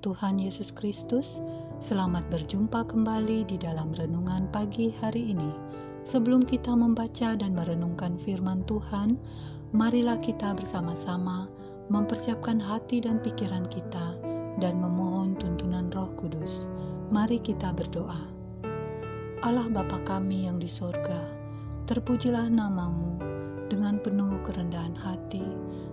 Tuhan Yesus Kristus, selamat berjumpa kembali di dalam renungan pagi hari ini. Sebelum kita membaca dan merenungkan firman Tuhan, marilah kita bersama-sama mempersiapkan hati dan pikiran kita dan memohon tuntunan Roh Kudus. Mari kita berdoa. Allah Bapa kami yang di sorga, terpujilah nama-Mu. Dengan penuh kerendahan hati,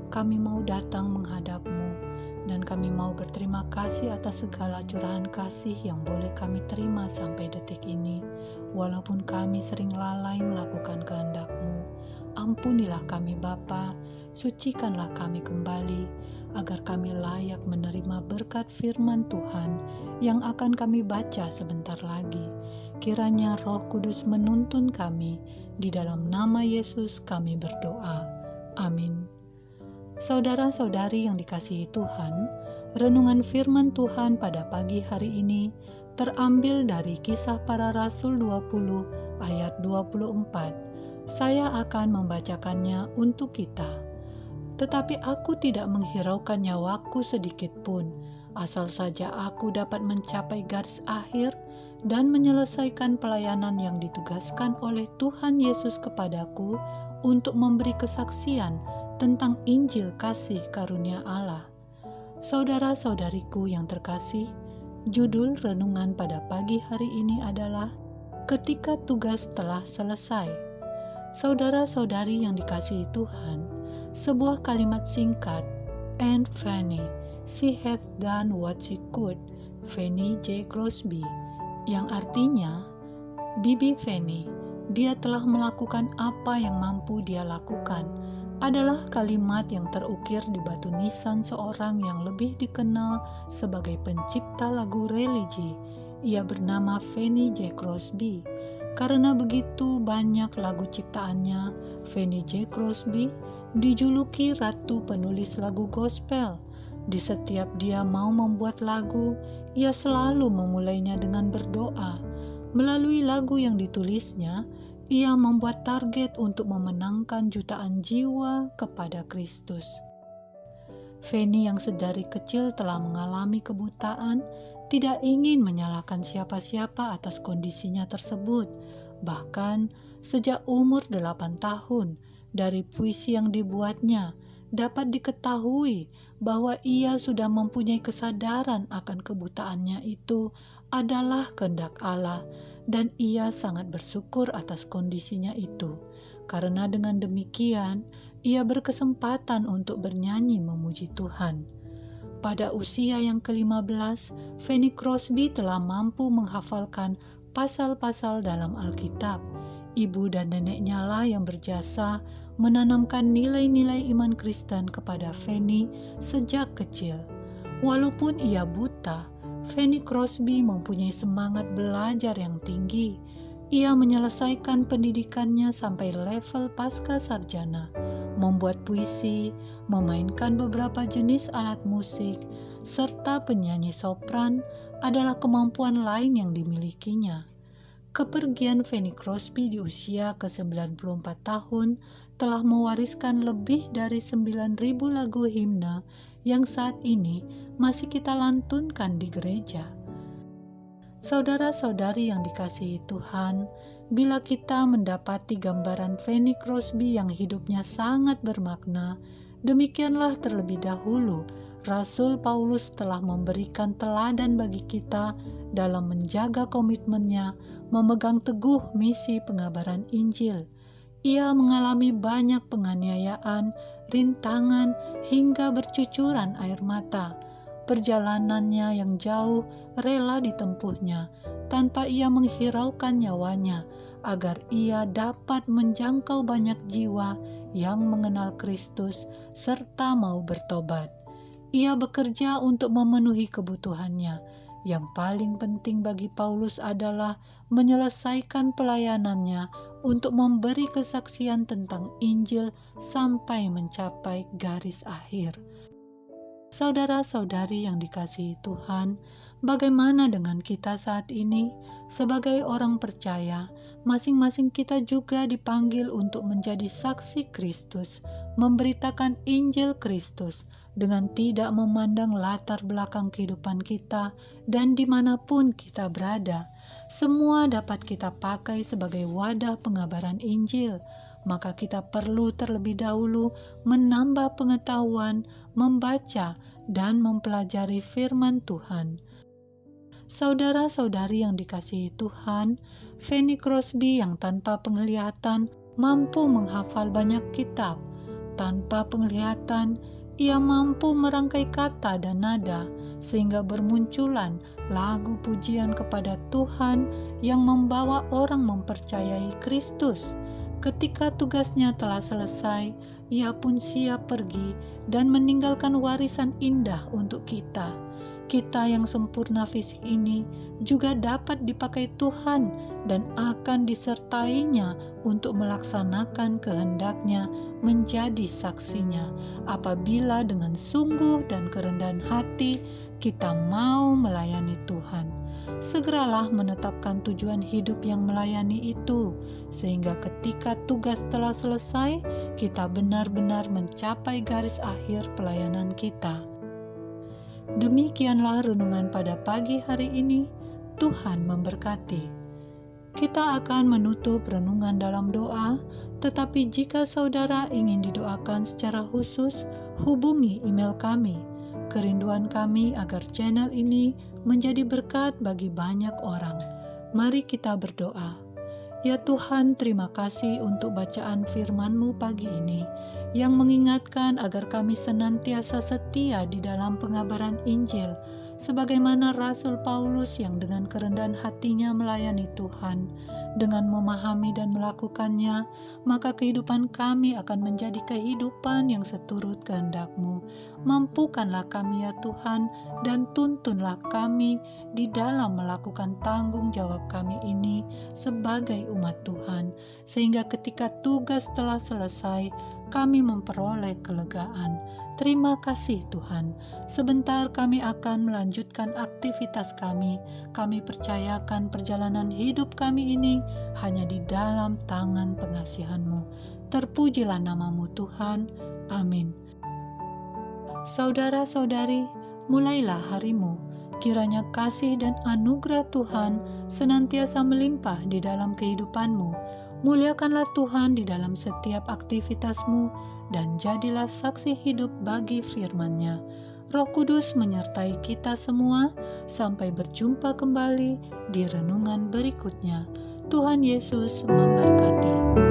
kami mau datang menghadap-Mu, dan kami mau berterima kasih atas segala curahan kasih yang boleh kami terima sampai detik ini. Walaupun kami sering lalai melakukan kehendak-Mu, ampunilah kami Bapa, sucikanlah kami kembali, agar kami layak menerima berkat firman Tuhan yang akan kami baca sebentar lagi. Kiranya Roh Kudus menuntun kami, di dalam nama Yesus kami berdoa. Amin. Saudara-saudari yang dikasihi Tuhan, renungan firman Tuhan pada pagi hari ini terambil dari Kisah Para Rasul 20 ayat 24. Saya akan membacakannya untuk kita. Tetapi aku tidak menghiraukan nyawaku sedikit pun, asal saja aku dapat mencapai garis akhir dan menyelesaikan pelayanan yang ditugaskan oleh Tuhan Yesus kepadaku untuk memberi kesaksian tentang Injil kasih karunia Allah. Saudara-saudariku yang terkasih, judul renungan pada pagi hari ini adalah Ketika Tugas Telah Selesai. Saudara-saudari yang dikasihi Tuhan, sebuah kalimat singkat, "And Fanny, she hath done what she could," Fanny J. Crosby, yang artinya, Bibi Fanny, dia telah melakukan apa yang mampu dia lakukan, adalah kalimat yang terukir di batu nisan seorang yang lebih dikenal sebagai pencipta lagu religi. Ia bernama Fanny J. Crosby. Karena begitu banyak lagu ciptaannya, Fanny J. Crosby dijuluki ratu penulis lagu gospel. Di setiap dia mau membuat lagu, ia selalu memulainya dengan berdoa. Melalui lagu yang ditulisnya, ia membuat target untuk memenangkan jutaan jiwa kepada Kristus. Fanny yang sedari kecil telah mengalami kebutaan, tidak ingin menyalahkan siapa-siapa atas kondisinya tersebut. Bahkan sejak umur 8 tahun, dari puisi yang dibuatnya, dapat diketahui bahwa ia sudah mempunyai kesadaran akan kebutaannya itu adalah kehendak Allah, dan ia sangat bersyukur atas kondisinya itu. Karena dengan demikian, ia berkesempatan untuk bernyanyi memuji Tuhan. Pada usia yang ke-15, Fanny Crosby telah mampu menghafalkan pasal-pasal dalam Alkitab. Ibu dan neneknya lah yang berjasa menanamkan nilai-nilai iman Kristen kepada Fanny sejak kecil. Walaupun ia buta, Fanny Crosby mempunyai semangat belajar yang tinggi. Ia menyelesaikan pendidikannya sampai level pasca sarjana, membuat puisi, memainkan beberapa jenis alat musik, serta penyanyi sopran adalah kemampuan lain yang dimilikinya. Kepergian Fanny Crosby di usia ke-94 tahun telah mewariskan lebih dari 9.000 lagu himne yang saat ini masih kita lantunkan di gereja. Saudara-saudari yang dikasihi Tuhan, bila kita mendapati gambaran Fanny Crosby yang hidupnya sangat bermakna, demikianlah terlebih dahulu Rasul Paulus telah memberikan teladan bagi kita dalam menjaga komitmennya memegang teguh misi pengabaran Injil. Ia mengalami banyak penganiayaan, rintangan, hingga bercucuran air mata. Perjalanannya yang jauh rela ditempuhnya tanpa ia menghiraukan nyawanya, agar ia dapat menjangkau banyak jiwa yang mengenal Kristus serta mau bertobat. Ia bekerja untuk memenuhi kebutuhannya. Yang paling penting bagi Paulus adalah menyelesaikan pelayanannya untuk memberi kesaksian tentang Injil sampai mencapai garis akhir. Saudara-saudari yang dikasihi Tuhan, bagaimana dengan kita saat ini? Sebagai orang percaya, masing-masing kita juga dipanggil untuk menjadi saksi Kristus, memberitakan Injil Kristus, dengan tidak memandang latar belakang kehidupan kita dan dimanapun kita berada. Semua dapat kita pakai sebagai wadah pengabaran Injil, maka kita perlu terlebih dahulu menambah pengetahuan, membaca, dan mempelajari firman Tuhan. Saudara-saudari yang dikasihi Tuhan, Fanny Crosby yang tanpa penglihatan mampu menghafal banyak kitab. Tanpa penglihatan, ia mampu merangkai kata dan nada, sehingga bermunculan lagu pujian kepada Tuhan yang membawa orang mempercayai Kristus. Ketika tugasnya telah selesai, ia pun siap pergi dan meninggalkan warisan indah untuk kita. Kita yang sempurna fisik ini juga dapat dipakai Tuhan dan akan disertainya untuk melaksanakan kehendak-Nya, menjadi saksinya, apabila dengan sungguh dan kerendahan hati kita mau melayani Tuhan. Segeralah menetapkan tujuan hidup yang melayani itu, sehingga ketika tugas telah selesai, kita benar-benar mencapai garis akhir pelayanan kita. Demikianlah renungan pada pagi hari ini. Tuhan memberkati. Kita akan menutup renungan dalam doa, tetapi jika saudara ingin didoakan secara khusus, hubungi email kami. Kerinduan kami agar channel ini menjadi berkat bagi banyak orang. Mari kita berdoa. Ya Tuhan, terima kasih untuk bacaan firman-Mu pagi ini, yang mengingatkan agar kami senantiasa setia di dalam pengabaran Injil, sebagaimana Rasul Paulus yang dengan kerendahan hatinya melayani Tuhan. Dengan memahami dan melakukannya, maka kehidupan kami akan menjadi kehidupan yang seturut kehendak-Mu. Mampukanlah kami ya Tuhan, dan tuntunlah kami di dalam melakukan tanggung jawab kami ini sebagai umat Tuhan, sehingga ketika tugas telah selesai, kami memperoleh kelegaan. Terima kasih Tuhan. Sebentar kami akan melanjutkan aktivitas kami. Kami percayakan perjalanan hidup kami ini hanya di dalam tangan pengasihan-Mu. Terpujilah nama-Mu Tuhan. Amin. Saudara-saudari, mulailah harimu. Kiranya kasih dan anugerah Tuhan senantiasa melimpah di dalam kehidupanmu. Muliakanlah Tuhan di dalam setiap aktivitasmu, dan jadilah saksi hidup bagi firman-Nya. Roh Kudus menyertai kita semua. Sampai berjumpa kembali di renungan berikutnya. Tuhan Yesus memberkati.